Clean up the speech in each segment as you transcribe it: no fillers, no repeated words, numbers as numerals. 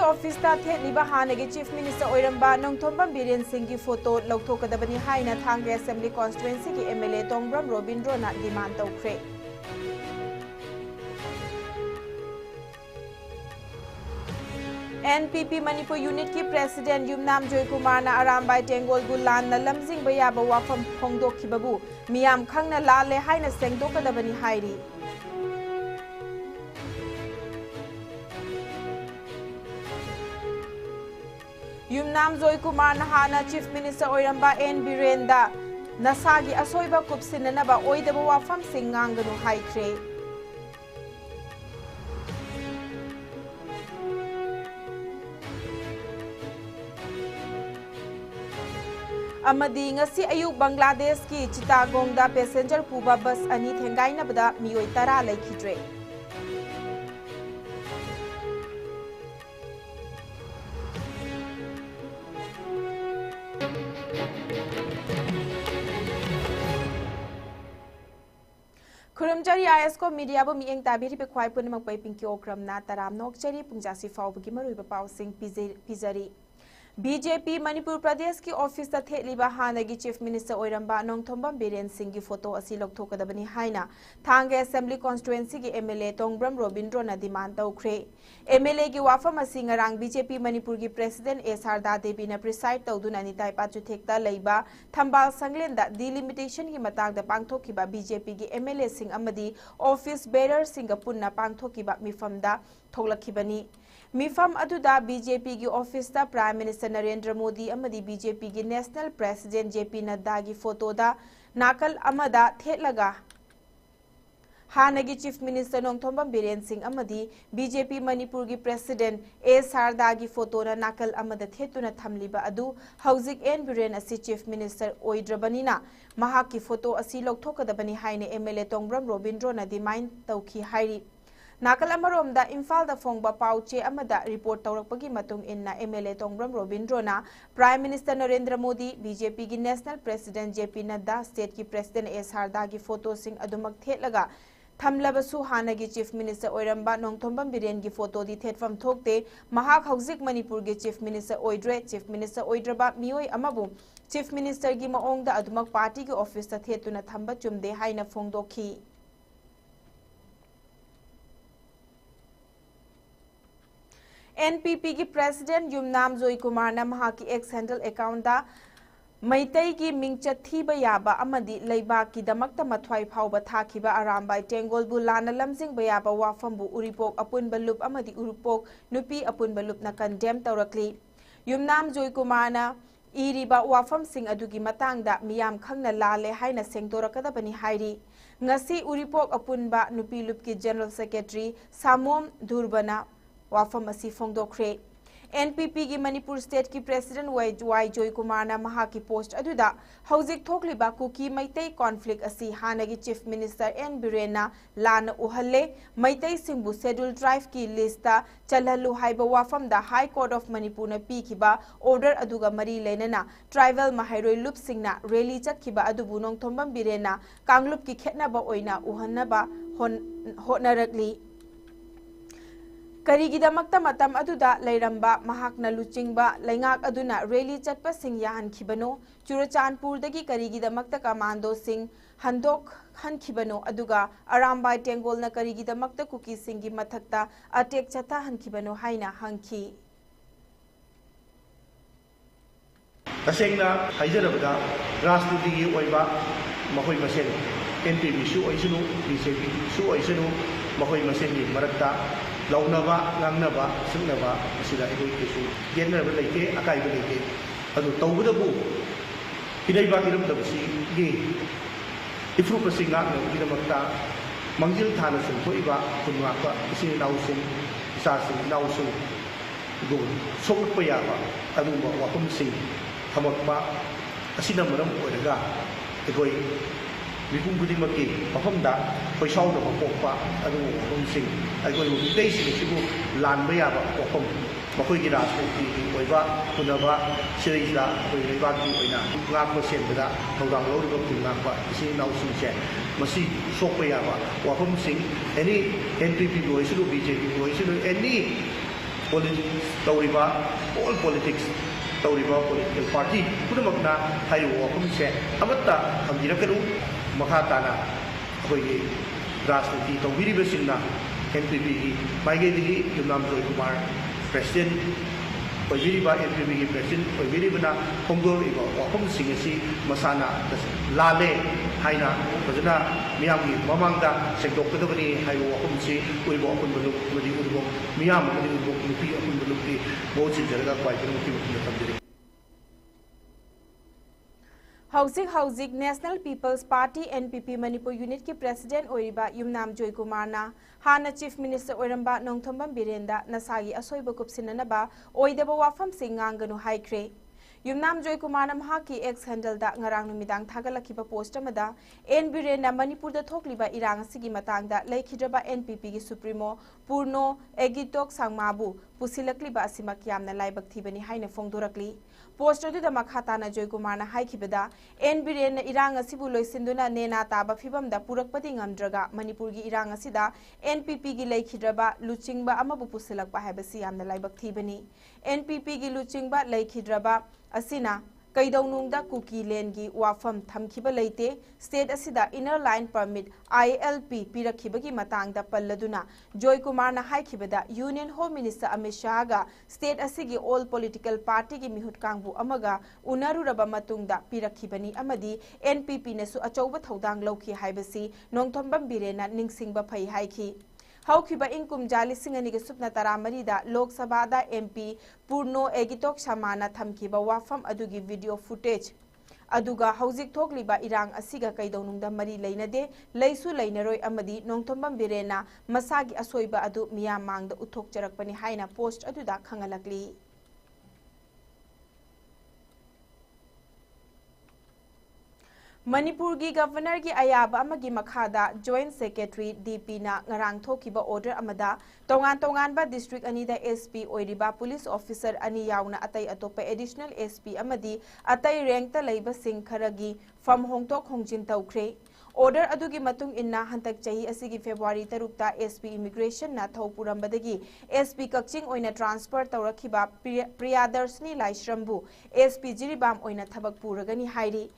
Office थेलीब हानगी chief minister ओइरंबा नोंथोंबम बीरेन सिंह की फोटो लौथोकदबनी हाइना थांगे असेंबली कॉन्स्टिट्युएंसी की एमएलए तोंगब्रम रोबिंद्रोना डिमांड तौख्रे। एनपीपी मणिपुर यूनिट की प्रेसिडेंट युमनाम जयकुमार अरामबाई टेंगोलबु लान लमजिंग याब वाफम फोंदोखिबबु मियाम खंगना लाले हाइना सेंगदोकदबनी हाइरी। युमनाम जयकुमार हाना चीफ मिनिस्टर ओइरंबा एन बिरेंदा नसागी असोइबा कुपसिननबा ओइदबा वाफम सिंह गांगनु हाइख्रे। अमदी ngasi ayuk बांग्लादेश की चिटागोंगदा पैसेंजर पुबा बस अनि थेंगाइनबदा मियोय 10 लेखिद्रे। खुरमजरी आईएस को मीडिया बु मियंग ताबिरी पे ख्वाई पुनमक पै पिंकी ओक्रमना तराम नोकचरी पुंजासी फाउबगी मरुइबा पाउसिंग पिजरी। बीजेपी मणिपुर प्रदेश की ऑफिस थेलीबा हानगी चीफ मिनिस्टर ओइरंबा नोंथोंबम बीरेन सिंह की फोटो असी लौथोकदबनी हाइना थांगे असेंबली कॉन्स्टिट्युएंसी की एमएलए तोंगब्रम रोबिंद्रोना डिमांड तौख्रे। एमएलए की वाफम असी ngaraang बीजेपी मणिपुर की प्रेसिडेंट ए शारदा देवी ने प्रिसाइड तौदुना निताई पाचुथेक्ता लेबा थंबाल संगलेंदा डिलिमिटेशन की मतांगदा पांगथोकिबा बीजेपी की एमएलए सिंह अमदी ऑफिस बेरर सिंह पुन्ना पांगथोकिबा मिफमदा थोलखिबनी। मिफम अदुदा बीजेपी की ऑफिस दा प्राइम मिनिस्टर नरेंद्र मोदी अमदी बीजेपी की नेशनल प्रेसिडेंट जेपी नड्डा की फोटोदा नाकल अमदा थेलगा हानगी चीफ मिनिस्टर नोंथोंबम बीरेन सिंह अमदी बीजेपी मणिपुर की प्रेसिडेंट ए शारदा की फोटोना नाकल अमदा थेतुना थमलिबा अदु हौजिक एन बीरेन असी चीफ मिनिस्टर ओइद्रबनिना महाक की फोटो असी लौथोकदबनी हाइने एमएलए तोंगब्रम रोबिंद्रोना डिमांड तौखी हाइरी। नाकल अमरोमदा इम्फाल फोंगबा पाउचे अमदा रिपोर्ट तौरपगी मतुंग इन्ना एमएलए तोंगब्रम रोबिंद्रोना prime minister Narendra Modi BJP की national president JP Nadda state की प्रेसिडेंट ए शारदा की फोटो सिंह अदुमक थेलगा थमलबसु हानगी चीफ मिनिस्टर ओइरंबा नोंथोंबम बीरेन की फोटो दी थेटफम थोकते महाक हौजिक मणिपुर के चीफ मिनिस्टर ओइद्रे चीफ मिनिस्टर ओइद्रबा मियोय अमबु चीफ मिनिस्टर की मओंगदा अदुमक पार्टी के ऑफिस थेतुना थंबा चुमदे हाइना फोंगदोखी। एनपीपी की प्रेसिडेंट युमनाम जयकुमार ने की एक्स हैंडल अकाउंट मैतई की मिंगचत थीब याबा अमदी लेबाक की दमकता मथ्वाई फाउबा थाखिबा अरामबाई टेंगोलबु लाना लमजिंग याबा वाफमबु उरिपोक अपुनबा लुप अमदी उरिपोक नुपी अपुनबा लुपना कंडेम तौरकली। युमनाम जयकुमार इरिबा वाफम सिंह अदुगी मतांगदा मियाम खंगना लाले हाइना सेंगदोरकदबनी हाइरी। ngasi उरिपोक अपुनबा नुपी लुप की जनरल सेक्रेटरी सामोम धुरबना वाफम असी फोंगदोख्रे। एनपीपी की मणिपुर स्टेट की प्रेसिडेंट वाई जयकुमार महा की पोस्ट अदुदा हौजिक थोकलिबा कुकी मैतई कॉन्फ्लिक्ट असी हानगी चीफ मिनिस्टर एन बिरेना लान उहल्ले मैतई सिंबु शेड्यूल ट्राइब की लिस्ट चलहलु हाइबा वाफमदा हाई कोर्ट ऑफ मणिपुर ने पीखिबा ऑर्डर अदुगा मरी लेनना ट्राइबल महाइरोई लुप सिंगना रैली चतखिबा अदुबु नोंथोंबम बिरेना कांगलुप की खेतनबा ओइना उहन्नबा होनरकली। करीगिदमक्ता मतम अदुदा लैरंबा महाकना लुचिंगबा लैंगाक अदुना रैली चटपा सिंह याहनखिबनो चुरचानपुरदगी करीगिदमक्ता कमांडो सिंह हंदोक हनखिबनो अदुगा अरामबाई टेंगोलना करीगिदमक्ता कुकी सिंह की मथक्ता अटैक चता हनखिबनो हाइना हंखी। तसेंगना हाइजरबदा राष्ट्रपति ओइबा मखोय मसेन एनपीपी सु ओइसनु बीजेपी सु ओइसनु मखोय मसेन की मरक्ता लौनबा गांगनबा सुनबा सिदा एकोय केसु गेनरबा लेके अकाइबा लेके अदु तौबदबु इदैबा इरमदबसी गे इफ्रु प्रसिंगा इदमक्ता मंजिल थाना संथोइबा कुनवापा इसिन नाउसिन इसासिन नाउसु गु सोकपा याबा अदुबा वाफमसिंग थमकपा असिना मरम ओइरगा एकोय मिपुम खुदिमकी मफमदा पैसाउद पोपा वाफमसिंग अखोई मिटैसिंगसिबु लानबा याबा वाफम मखोइगी राजनीति ओइबा पुनबा सिरैदा अखोई लेबाकी ओइना गांगबा सेनबदा थौदांग लौरिबा खुंगांबा इसिन नाउसिंगसे मसी सोकपा याबा वाफमसिंग एनी एनपीपी ओइसुनु बीजेपी ओइसुनु एनी तौरीबा ऑल पॉलिटिक्स तौरीबा पॉलिटिकल पार्टी पुनमकना हाइव वफम से अमत्ता हमजिरकनु मखा ताना अखोई राजनीति तौबीरिबसिंगना एनपीपी की माइगेदगी युमनाम जोय कुमार प्रेसिडेंट एनपीपी की प्रेसिडेंट होइबिरिबना फोंदोरिबा वफमसिंग असि मसाना लाले हाइना फजना मियामगी ममांगदा सेंदोकदबनी हाइव वफमसि उइबो अपुनबलु मदि उइबो मियाम मदि उइबो नुपी अपुनबलु की बोचि जरगा क्वाइतन मुखि मुखि तमदिरे हौजिक national People's party NPP Manipur unit की प्रेसिडेंट ओइरिबा युमनाम जोय कुमारना हाना चीफ मिनिस्टर ओइरंबा नोंथोंबम बिरेंदा नसागी असोइब कुपसिननबा ओइदबा वाफम सिंगांगनु हाइख्रे युमनाम जोय कुमारना महाकी एक्स हैंडल दा ngarang numidang thagalakiba post amada N बिरेंना मणिपुर दा थोकलिबा इरांग सिगी मतंगदा लेखिद्रबा एनपीपी की सुप्रीमो पूर्णो एगिटोक सांगमाबु पुसिलकलिबा असिमक यामना लाइबक थिबनी हाइना फोंदोरकली पोस्ट अदुदा मखाताना जोय कुमारना हाइखिबदा एन बिरेंना इरांग असिबु लोइसिंदुना नेना ताबा फिबमदा पुरकपदि ngamdraga मणिपुर की इरांग असिदा एनपीपी की लेखिद्रबा लुचिंगबा अमबु पुसिलकबा हाइबसि यामना लाइबक थिबनी एनपीपी की लुचिंगबा लेखिद्रबा असिना कईदौनुंगदा कुकी लेन की वाफम थमखिबा लेते स्टेट असिदा इनर लाइन परमिट ILP पिरखिबगी मतंगदा पल्लदुना जोय कुमारना हाइखिबदा union home minister Amit Shah गा स्टेट असिगी ऑल पॉलिटिकल पार्टी की मिहुट कांगबु अमगा उनरुरबा मतुंगदा पिरखिबनी अमदी NPP नसु अचौबा थौदांग लौखि हाइबसी नोंथोंबम बिरेना निंगसिंगबा फै हाइखि हौखिबा इंकुम जालिसिंगनी के सुपना तरामरीदा लोकसभा MP पूर्णो एगिटोक शमाना थमखिबा वाफम अदुगी वीडियो फुटेज अदुगा हौजिक थोकलिबा इरांग असिगा कईदौनुंगदा मरी लेनदे लैसु लेनरोय अमदी नोंथोंबम बिरेना मसागी असोइबा अदु मियाम मांगदा उथोकचरकपनि हाइना पोस्ट अदुदा खंगलकली मणिपुर की गवर्नर की अयाबा अमगी मखादा जॉइंट सेक्रेटरी DP ना ngarang थोकिबा ऑर्डर अमदा तोंगान तोंगानबा डिस्ट्रिक्ट अनीदा SP ओइरिबा पुलिस ऑफिसर अनी यावना अतै अतोपा एडिशनल SP अमदी अतै रैंक ता लैबा सिंह खरगी फम होंगतोक होंगजिन तौख्रे ऑर्डर अदुगी मतुंग इन्ना हंतक चही असिगी फेब्रुआरी 3 SP इमिग्रेशन ना थौ पुरंबदगी SP कक्चिंग ओइना ट्रांसफर तौरखिबा प्रियादर्शनी लाइश्रमबु SP जिरिबाम ओइना थबक पुरगनी हाइरी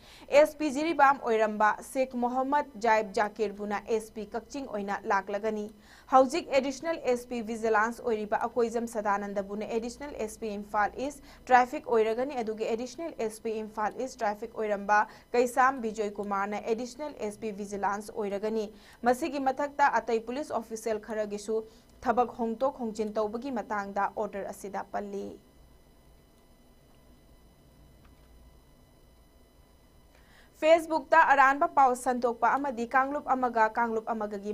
SP जिरिबाम ओइरंबा शेख मोहम्मद जाइब जाकिर बुना SP कक्चिंग ओइना लाकलगनी हौजिक एडिशनल SP विजिलेंस ओइरिबा अकोइजम सदानंद बुना additional SP Imphal east traffic ओइरगनी अदुगी additional SP Imphal east traffic ओइरंबा कैसाम विजय कुमार ना एडिशनल SP विजिलेंस ओइरगनी मसिगी मथक्ता अतै पुलिस ऑफिशियल खरगिसु थबक होंगतोक होंगजिन तौबगी मतंगदा ऑर्डर असिदा पल्ली फेसबुक ता अरानबा पाव संतोकपा अमदी कांगलुप अमगा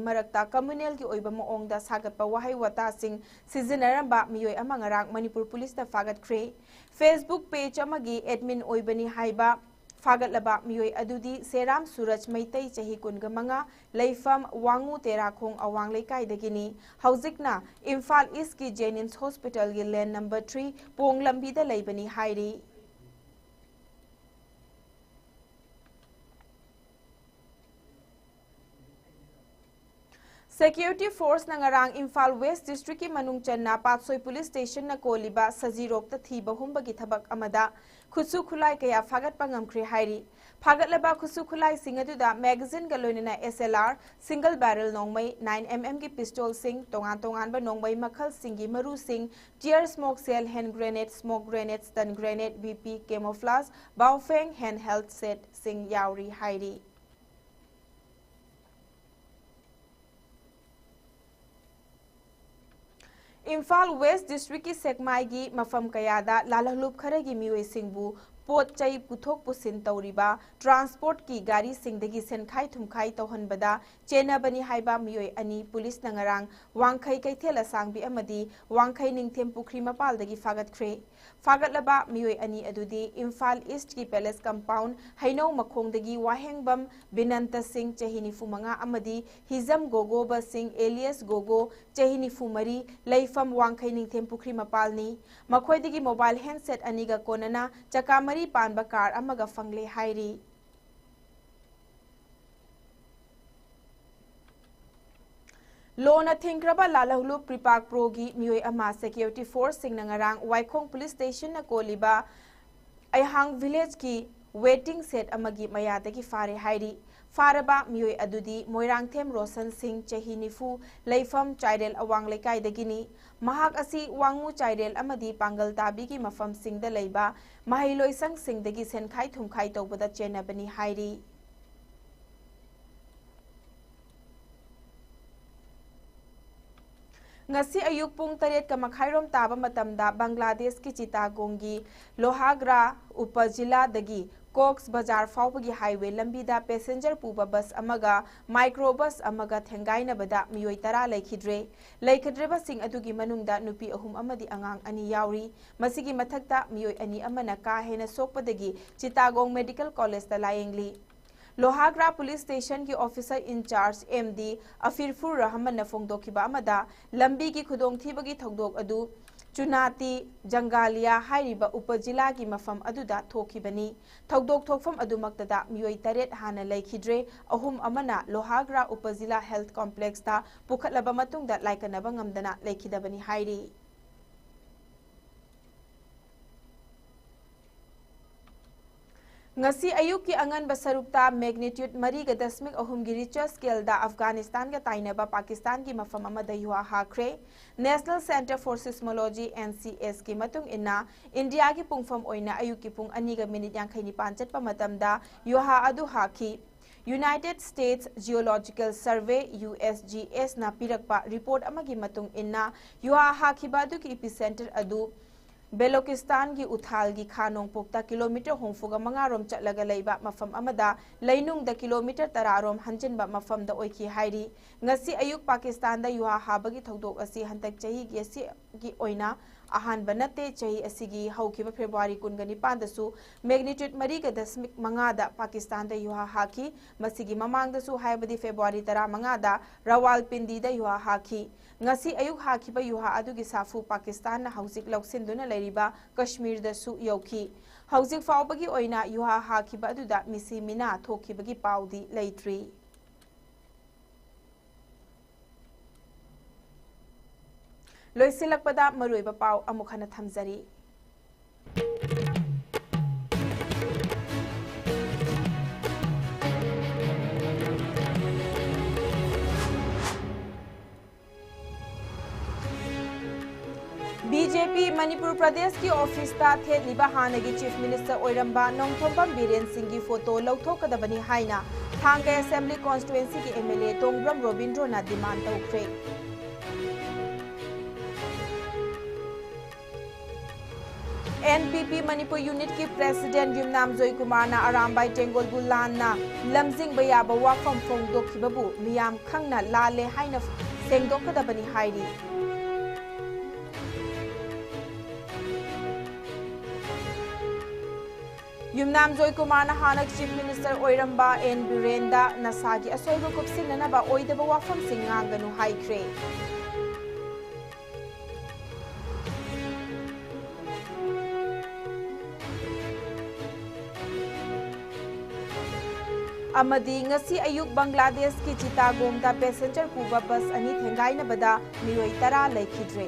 मरक्ता कम्युनल की ओइबा मोंगदा सागतपा वहाई वता सिंह सिजनरंबा मियोय अमंगरांग मणिपुर पुलिस ता फागतख्रे फेसबुक पेज अमगी एडमिन ओइबनी हाइबा फागतलबा मियोय अदुदी सेराम सूरज मैतै चही कुनगमंगा लैफम वांगू तेराखोंग अवांग लेकाइदगिनी हौजिकना इम्फाल ईस्ट की जेनिम्स हॉस्पिटल की लैंड नंबर 3 पोंग लंबीदा लैबनी हाइरी सिक्योरिटी फोर्स नंगरांग इम्फाल वेस्ट डिस्ट्रिक्ट की मनुंग चन्ना पातसोई पुलिस स्टेशन न कोलिबा सजीरोक थीब हुंबगी थबक अमदा खुसु खुलाई कया फागत पंगमख्रे हाइरी फागतलबा खुसु खुलाई सिंह अदुदा मैगजीन गलोइना SLR सिंगल बैरल नोंगमई 9mm की पिस्टल सिंह तोंगान तोंगानबा नोंगमई मखल सिंगी मरु सिंह tear smoke shell hand grenade smoke grenade stun grenade BP camouflage बाउफेंग हैंड हेल्थ सेट सिंह यावरी हाइरी इम्फाल वेस्ट डिस्ट्रिक्ट की सेकमाई की मफम कयादा लालहलुप खरगी मियोय सिंहबु पोट चई पुथोक पुसिन तौरिबा ट्रांसपोर्ट की गाड़ी सिंहदगी सेनखाई थुमखाई तौहनबदा चेनबनी हाइबा मियोय अनि पुलिस नंगरांग वांखै कैथेल असांगबी अमदी वांखै निंगथेम पुखरी मपालदगी फागतख्रे फागतलबा मियोय अनि अदुदी इम्फाल ईस्ट की पैलेस कंपाउंड हैनौ मखोंदगी वाहेंगबम बिनंत सिंह चहिनी फुमंगा अमदी हिजम गोगोबा सिंह एलियस गोगो चहिनी फुमरी लैफम वांखै निंगथेम पुखरी मपालनी मखोयदगी मोबाइल हैंडसेट अनिगा कोनना चकामरी पानबा कार अमगा फंगले हाइरी लोना थिंग्रबा लालहुलु प्रिपाक प्रोगी मियोय अमा सिक्योरिटी फोर्स सिंग नंगरांग वाइखोंग पुलिस स्टेशन न कोलिबा अयहांग विलेज की वेटिंग सेट अमगी मयादगी फारे हाइरी फारबा मियोय अदुदी मोइरांगथेम रोशन सिंह चही निफु लेफम चाइरेल अवांग लेकाइदगिनी महाक असी वांगमु चाइरेल अमदी पांगल ताबीगी मफम सिंगदा लेबा महिलोइसंग सिंगदगी सेनखाई थुमखाई तौबदा चेनबनी हाइरी ngasi ayuk pung taret ka makhairom taba matamda Bangladesh ki Chittagonggi Lohagra upajila dagi Cox Bazar faubagi highway lambida passenger puba bus amaga microbus amaga thengaina bada miyoi tara laikhidre ba sing adugi manungda nupi ahum amadi angang ani yauri masigi mathakta miyoi ani amana ka hena sokpadagi Chittagong Medical College ta layengli Lohagara police station की officer in charge MD Afirfur Rahman न फोंदोखिबा अमदा लंबी की खुदोंगथीबगी थौदोक अदु चुनाती जंगालिया हाइरिबा उपजिला की मफम अदुदा थोखिबनी थौदोक थोकफम अदुमक्तदा मियोई तरेट हाना लेखिद्रे अहुम अमना लोहाग्रा उपजिला health complex ता पुखतलबा मतुंगदा लाइकनबा ngamdana लेखिदबनी हाइरी ngasi ayuk ki angan basarukta magnitude 3.3 gi Richter scale da Afghanistan ga tainaba Pakistan ki mafam amada yuha hakre National Center for Seismology NCS ki matung inna India ki pungfam oina ayuk ki pung 2:59 chatpa matamda yuha adu haki United States Geological Survey USGS na pirakpa report amagi matung inna yuha hakiba adu ki epicenter adu बेलोकिस्तान की उथाल की खानों पोक्ता kilometre होंफुगा मंगारोम चलगा लेबा मफम अमदा लैनुंग द किलोमीटर तरारोम हंजिनबा मफम द ओइकी हाइरी ngasi ayuk Pakistan da yuha habagi thogdok asi hantak chahi gi asi gi oina ahan banate chahi asigi haukiba February 19 da su magnitude 3.5 da Pakistan da yuha haki masigi mamang da su haibadi February 15 da Rawalpindi da yuha haki ngasi ayuk hakiba yuha adugi safu Pakistan na hausik lauksinduna leiriba Kashmir da su yauki hausik faubagi oina yuha hakiba aduda misi mina thokibagi paudi leitri लोइसिलकपदा मरुइबा पाव अमुखना थमजरी BJP Manipur Pradesh की office ता थेलिबा हानगी chief minister ओइरंबा नोंथोंबम बीरेन सिंह की photo लौथोकदबनी हाइना थांगे assembly constituency की MLA तोंग्रम Robindro ना demand तौख्रे NPP Manipur Unit की प्रेसिडेंट युमनाम जोई कुमार ना अरामबाई टेंगोल बुलान ना लमजिंग बयाबा वाफम फोंगदोखिबबु मियाम खंगना लाले हाइना सेंगदोकदबनी हाइरी युमनाम जोई कुमार ना हानक चीफ मिनिस्टर ओइरंबा एन बिरेंदा नसागी असोइबो कुपसिननबा ओइदबा वाफम सिंगांगनु हाइख्रे अमदी ngasi ayuk Bangladesh ki Chittagong da passenger puba bus ani thengaina bada miyoi tara laikhidre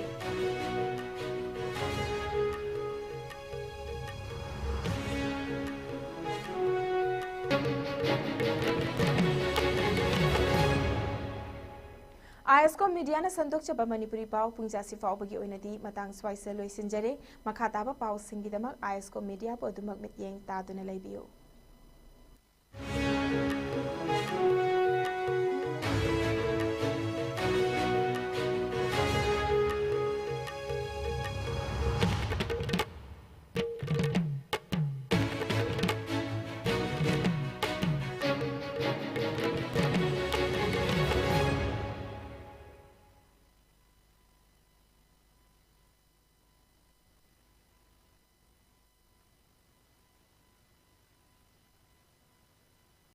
ISCO media na sandok chaba Manipuri paw pungjasi faubagi oinadi matang swaise loisinjare makhataba paw singidamak ISCO media po dumak mityeng taduna laibiyo